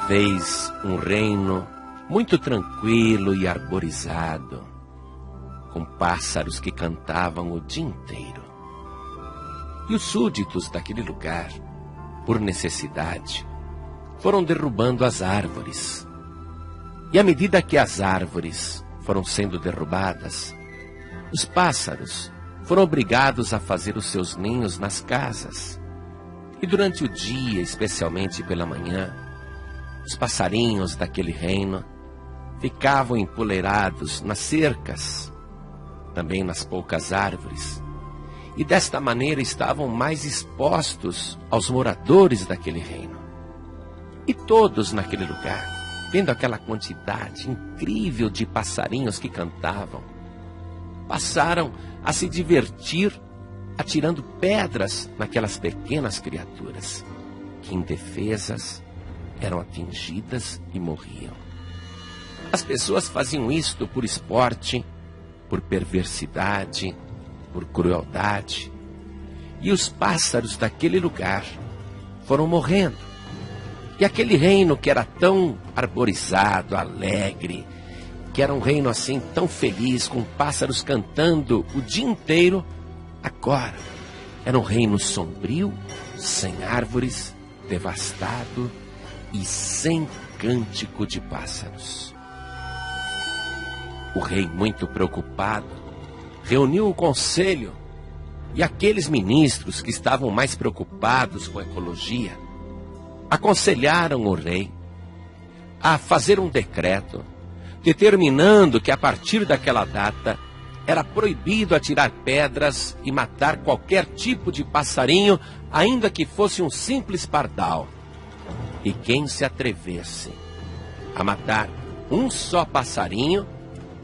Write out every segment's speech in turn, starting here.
vez um reino muito tranquilo e arborizado, com pássaros que cantavam o dia inteiro. E os súditos daquele lugar, por necessidade, foram derrubando as árvores. E à medida que as árvores foram sendo derrubadas, os pássaros foram obrigados a fazer os seus ninhos nas casas. E durante o dia, especialmente pela manhã, os passarinhos daquele reino ficavam empoleirados nas cercas, também nas poucas árvores, e desta maneira estavam mais expostos aos moradores daquele reino. E todos naquele lugar, vendo aquela quantidade incrível de passarinhos que cantavam, passaram a se divertir atirando pedras naquelas pequenas criaturas, que indefesas eram atingidas e morriam. As pessoas faziam isto por esporte, por perversidade, por crueldade. E os pássaros daquele lugar foram morrendo. E aquele reino que era tão arborizado, alegre, que era um reino assim tão feliz, com pássaros cantando o dia inteiro, agora era um reino sombrio, sem árvores, devastado e sem cântico de pássaros. O rei, muito preocupado, reuniu o conselho e aqueles ministros que estavam mais preocupados com a ecologia aconselharam o rei a fazer um decreto determinando que a partir daquela data era proibido atirar pedras e matar qualquer tipo de passarinho, ainda que fosse um simples pardal. E quem se atrevesse a matar um só passarinho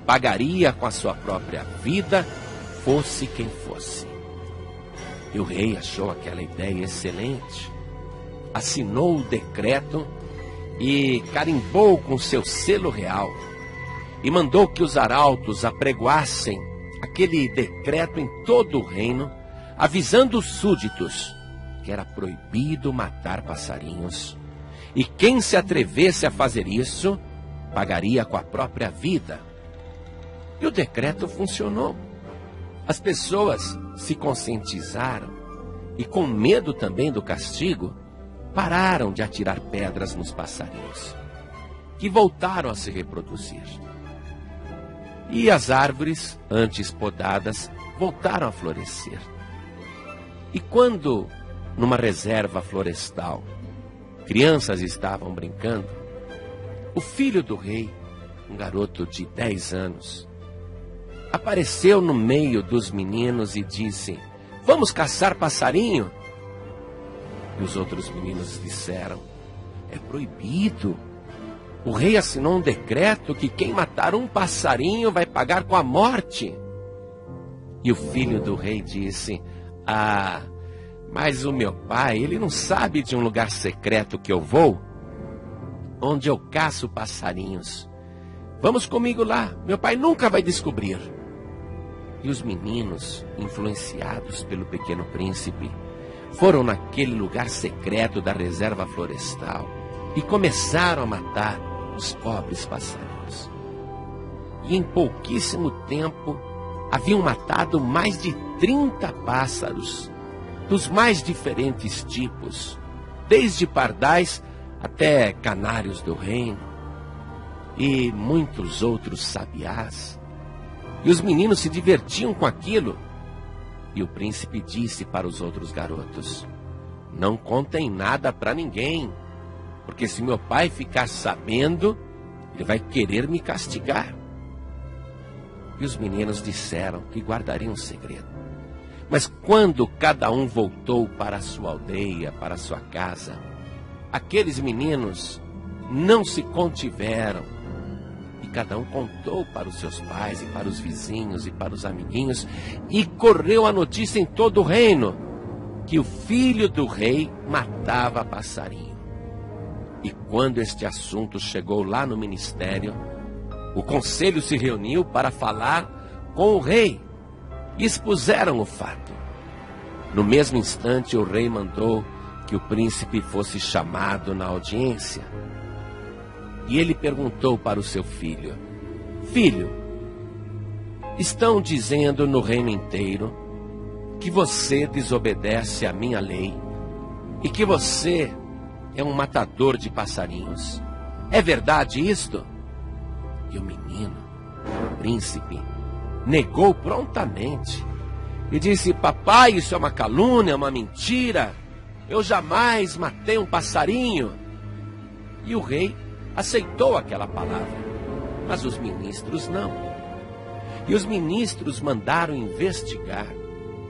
pagaria com a sua própria vida, fosse quem fosse. E o rei achou aquela ideia excelente, assinou o decreto e carimbou com seu selo real e mandou que os arautos apregoassem aquele decreto em todo o reino, avisando os súditos que era proibido matar passarinhos, e quem se atrevesse a fazer isso pagaria com a própria vida. E o decreto funcionou. As pessoas se conscientizaram e, com medo também do castigo, pararam de atirar pedras nos passarinhos, que voltaram a se reproduzir. E as árvores, antes podadas, voltaram a florescer. E quando, numa reserva florestal, crianças estavam brincando, o filho do rei, um garoto de 10 anos, apareceu no meio dos meninos e disse: "Vamos caçar passarinho?" E os outros meninos disseram: "É proibido. O rei assinou um decreto que quem matar um passarinho vai pagar com a morte." E o filho do rei disse: "Ah, mas o meu pai, ele não sabe de um lugar secreto que eu vou, onde eu caço passarinhos. Vamos comigo lá, meu pai nunca vai descobrir." E os meninos, influenciados pelo Pequeno Príncipe, foram naquele lugar secreto da reserva florestal e começaram a matar os pobres passarinhos. E em pouquíssimo tempo haviam matado mais de 30 pássaros, dos mais diferentes tipos, desde pardais até canários do reino, e muitos outros sabiás. E os meninos se divertiam com aquilo. E o príncipe disse para os outros garotos: "Não contem nada para ninguém, porque se meu pai ficar sabendo, ele vai querer me castigar." E os meninos disseram que guardariam um segredo. Mas quando cada um voltou para a sua aldeia, para a sua casa, aqueles meninos não se contiveram. E cada um contou para os seus pais e para os vizinhos e para os amiguinhos, e correu a notícia em todo o reino que o filho do rei matava passarinho. E quando este assunto chegou lá no ministério, o conselho se reuniu para falar com o rei e expuseram o fato. No mesmo instante, o rei mandou que o príncipe fosse chamado na audiência. E ele perguntou para o seu filho: Filho, estão dizendo no reino inteiro que você desobedece à minha lei e que você é um matador de passarinhos. É verdade isto? E o menino, o príncipe, negou prontamente e disse: Papai, isso é uma calúnia, uma mentira. Eu jamais matei um passarinho. E o rei aceitou aquela palavra, mas os ministros não. E os ministros mandaram investigar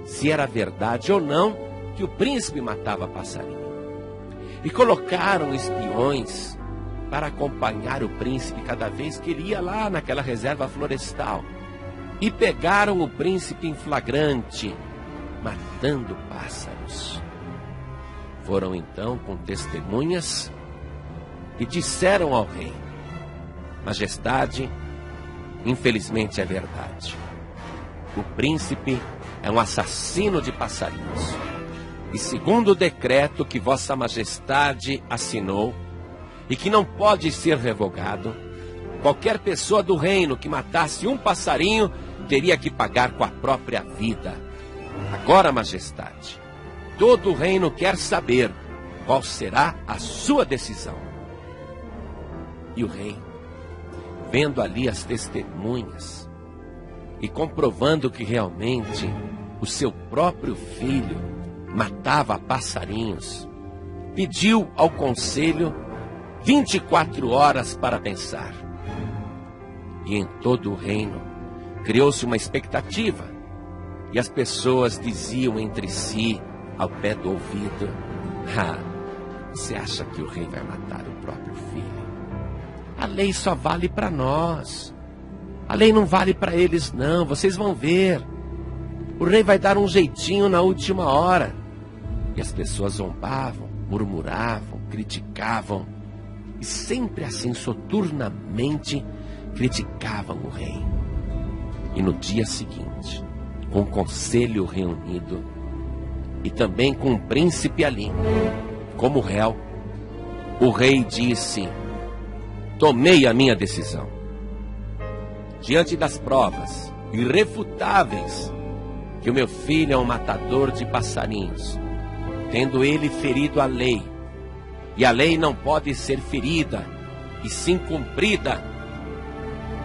se era verdade ou não que o príncipe matava passarinho. E colocaram espiões para acompanhar o príncipe cada vez que ele ia lá naquela reserva florestal. E pegaram o príncipe em flagrante, matando pássaros. Foram então com testemunhas e disseram ao rei: Majestade, infelizmente é verdade. O príncipe é um assassino de passarinhos. E segundo o decreto que Vossa Majestade assinou, e que não pode ser revogado, qualquer pessoa do reino que matasse um passarinho teria que pagar com a própria vida. Agora, Majestade, todo o reino quer saber qual será a sua decisão. E o rei, vendo ali as testemunhas e comprovando que realmente o seu próprio filho matava passarinhos, pediu ao conselho 24 horas para pensar. E em todo o reino criou-se uma expectativa, e as pessoas diziam entre si, ao pé do ouvido: você acha que o rei vai matar o próprio filho? A lei só vale para nós. A lei não vale para eles não, vocês vão ver. O rei vai dar um jeitinho na última hora. E as pessoas zombavam, murmuravam, criticavam. E sempre assim, soturnamente, criticavam o rei. E no dia seguinte, com o conselho reunido, e também com o príncipe ali, como réu, o rei disse: tomei a minha decisão. Diante das provas irrefutáveis que o meu filho é um matador de passarinhos, tendo ele ferido a lei, e a lei não pode ser ferida, e sim cumprida,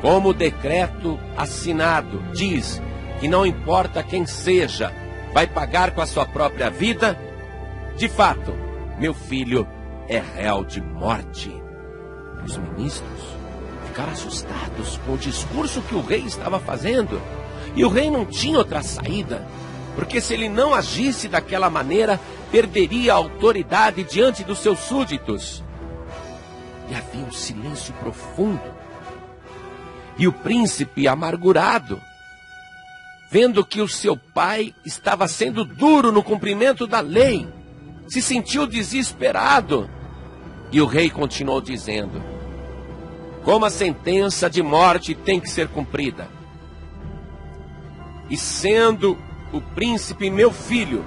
como o decreto assinado diz que não importa quem seja, vai pagar com a sua própria vida, de fato, meu filho é réu de morte. Os ministros ficaram assustados com o discurso que o rei estava fazendo, e o rei não tinha outra saída, porque se ele não agisse daquela maneira, perderia a autoridade diante dos seus súditos. E havia um silêncio profundo. E o príncipe, amargurado, vendo que o seu pai estava sendo duro no cumprimento da lei, se sentiu desesperado. E o rei continuou dizendo: como a sentença de morte tem que ser cumprida, e sendo o príncipe meu filho,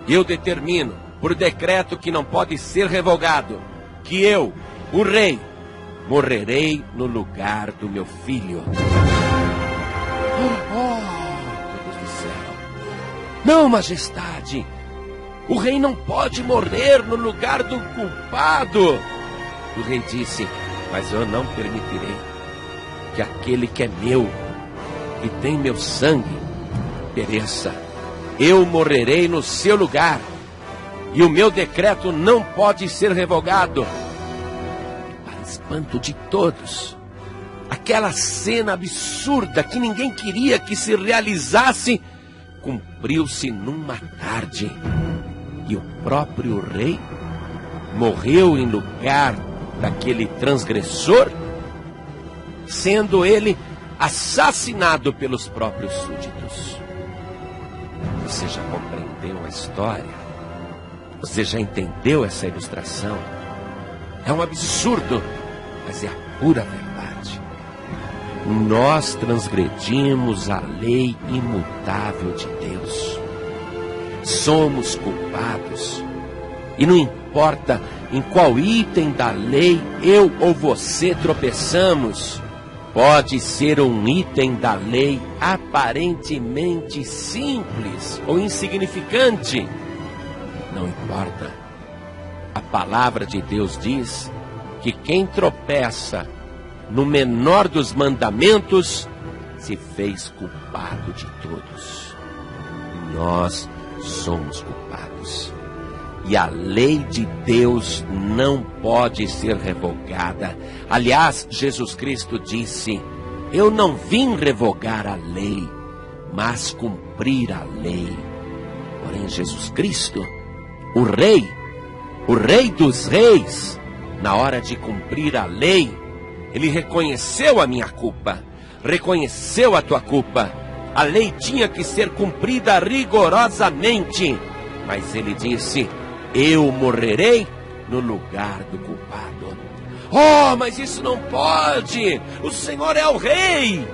eu determino, por decreto que não pode ser revogado, que eu, o rei, morrerei no lugar do meu filho. Todos disseram: não, majestade, o rei não pode morrer no lugar do culpado. O rei disse: mas eu não permitirei que aquele que é meu e tem meu sangue pereça. Eu morrerei no seu lugar, e o meu decreto não pode ser revogado. Para espanto de todos, aquela cena absurda que ninguém queria que se realizasse, cumpriu-se numa tarde. E o próprio rei morreu em lugar daquele transgressor, sendo ele assassinado pelos próprios súditos. Você já compreendeu a história? Você já entendeu essa ilustração? É um absurdo, mas é a pura verdade. Nós transgredimos a lei imutável de Deus. Somos culpados. E não importa em qual item da lei eu ou você tropeçamos. Pode ser um item da lei aparentemente simples ou insignificante. Não importa. A palavra de Deus diz que quem tropeça no menor dos mandamentos se fez culpado de todos. Nós somos culpados. E a lei de Deus não pode ser revogada. Aliás, Jesus Cristo disse: eu não vim revogar a lei, mas cumprir a lei. Porém, Jesus Cristo, o Rei dos Reis, na hora de cumprir a lei, ele reconheceu a minha culpa, reconheceu a tua culpa. A lei tinha que ser cumprida rigorosamente, mas ele disse: eu morrerei no lugar do culpado. Oh, mas isso não pode! O Senhor é o Rei!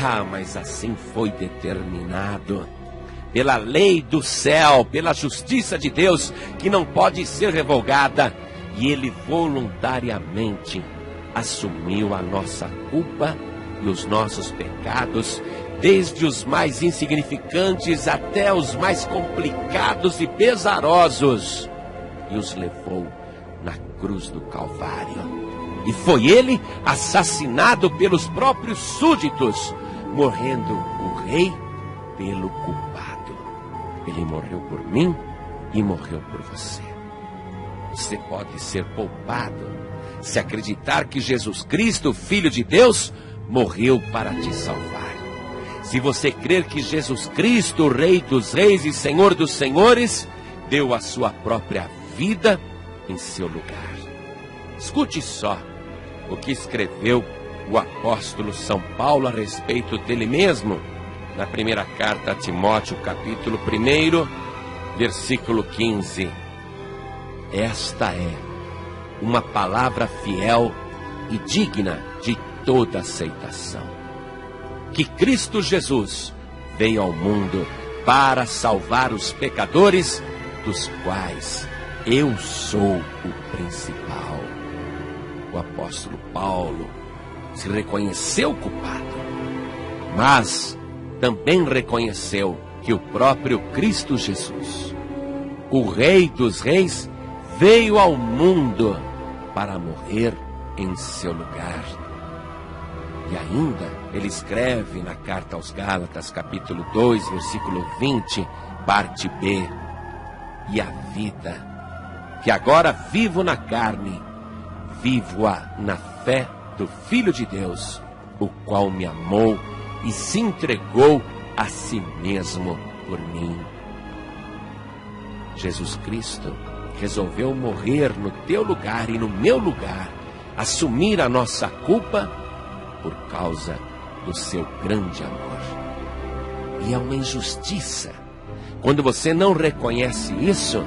Ah, mas assim foi determinado. Pela lei do céu, pela justiça de Deus, que não pode ser revogada. E Ele voluntariamente assumiu a nossa culpa e os nossos pecados, desde os mais insignificantes até os mais complicados e pesarosos, e os levou na cruz do Calvário. E foi ele assassinado pelos próprios súditos, morrendo o Rei pelo culpado. Ele morreu por mim e morreu por você. Você pode ser poupado se acreditar que Jesus Cristo, Filho de Deus, morreu para te salvar. Se você crer que Jesus Cristo, Rei dos Reis e Senhor dos Senhores, deu a sua própria vida em seu lugar. Escute só o que escreveu o apóstolo São Paulo a respeito dele mesmo, na primeira carta a Timóteo, capítulo 1, versículo 15. Esta é uma palavra fiel e digna de toda aceitação. Que Cristo Jesus veio ao mundo para salvar os pecadores, dos quais eu sou o principal. O apóstolo Paulo se reconheceu culpado, mas também reconheceu que o próprio Cristo Jesus, o Rei dos Reis, veio ao mundo para morrer em seu lugar. E ainda ele escreve na carta aos Gálatas, capítulo 2, versículo 20, parte B: e a vida que agora vivo na carne, vivo-a na fé do Filho de Deus, o qual me amou e se entregou a si mesmo por mim. Jesus Cristo resolveu morrer no teu lugar e no meu lugar, assumir a nossa culpa por causa do seu grande amor. E é uma injustiça quando você não reconhece isso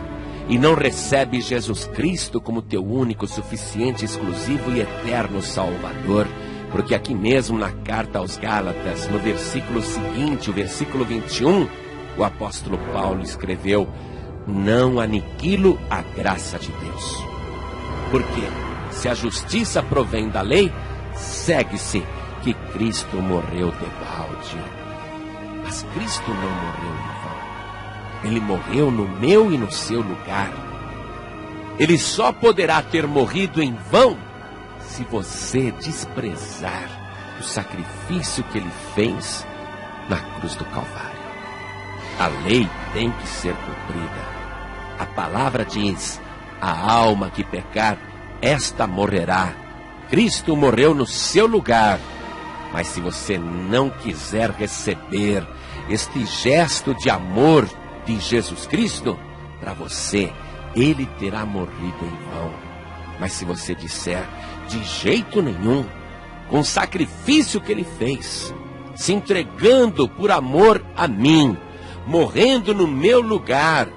e não recebe Jesus Cristo como teu único, suficiente, exclusivo e eterno Salvador. Porque aqui mesmo na carta aos Gálatas, no versículo seguinte, o versículo 21, o apóstolo Paulo escreveu: não aniquilo a graça de Deus. Porque se a justiça provém da lei, segue-se que Cristo morreu debalde. Mas Cristo não morreu em vão. Ele morreu no meu e no seu lugar. Ele só poderá ter morrido em vão se você desprezar o sacrifício que ele fez na cruz do Calvário. A lei tem que ser cumprida. A palavra diz: a alma que pecar, esta morrerá. Cristo morreu no seu lugar. Mas se você não quiser receber este gesto de amor de Jesus Cristo, para você, ele terá morrido em vão. Mas se você disser: de jeito nenhum, com o sacrifício que ele fez, se entregando por amor a mim, morrendo no meu lugar,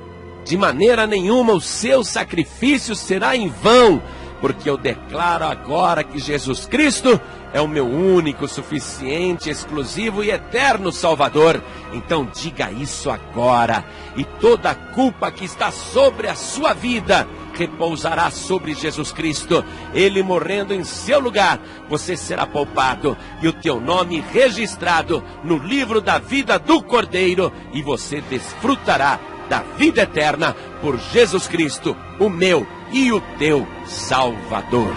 de maneira nenhuma o seu sacrifício será em vão, porque eu declaro agora que Jesus Cristo é o meu único, suficiente, exclusivo e eterno Salvador. Então diga isso agora, e toda a culpa que está sobre a sua vida, repousará sobre Jesus Cristo. Ele morrendo em seu lugar, você será poupado e o teu nome registrado no livro da vida do Cordeiro, e você desfrutará da vida eterna por Jesus Cristo, o meu e o teu Salvador.